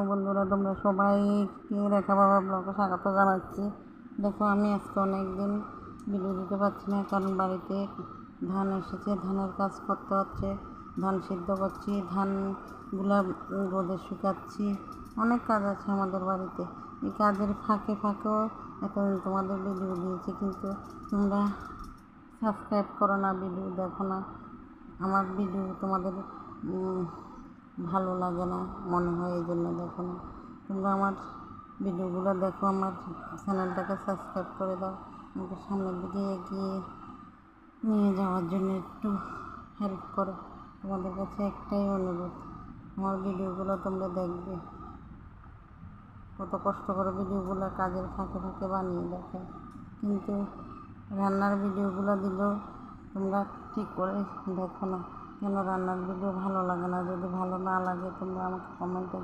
বন্ধুরা, তোমরা সবাইকে রেখা বাবা ব্লগে স্বাগত জানাচ্ছি। দেখো, আমি আজকে অনেকদিন ভিডিও দিতে পারছি না, কারণ বাড়িতে ধান এসেছে, ধানের কাজ করতে হচ্ছে। ধান সিদ্ধ করছি, ধানগুলা রোদে শুকাচ্ছি, অনেক কাজ আছে আমাদের বাড়িতে। এই কাজের ফাঁকে ফাঁকেও এতদিন তোমাদের ভিডিও দিয়েছি, কিন্তু তোমরা সাবস্ক্রাইব করো না, ভিডিও দেখো না। আমার ভিডিও তোমাদের ভালো লাগে না মনে হয়, এই জন্য দেখো না। তোমরা আমার ভিডিওগুলো দেখো, আমার চ্যানেলটাকে সাবস্ক্রাইব করে দাও, আমাকে সামনের দিকে এগিয়ে নিয়ে যাওয়ার জন্য একটু হেল্প করো। তোমাদের কাছে একটাই অনুরোধ, আমার ভিডিওগুলো তোমরা দেখবে। কত কষ্ট করে ভিডিওগুলো কাজের ফাঁকে ফাঁকে বানিয়ে দেখো, কিন্তু রান্নার ভিডিওগুলো দিলেও তোমরা ঠিক করে দেখো না। কেন রান্নার ভিডিও ভালো লাগে না? যদি ভালো না লাগে তোমরা আমাকে কমেন্টে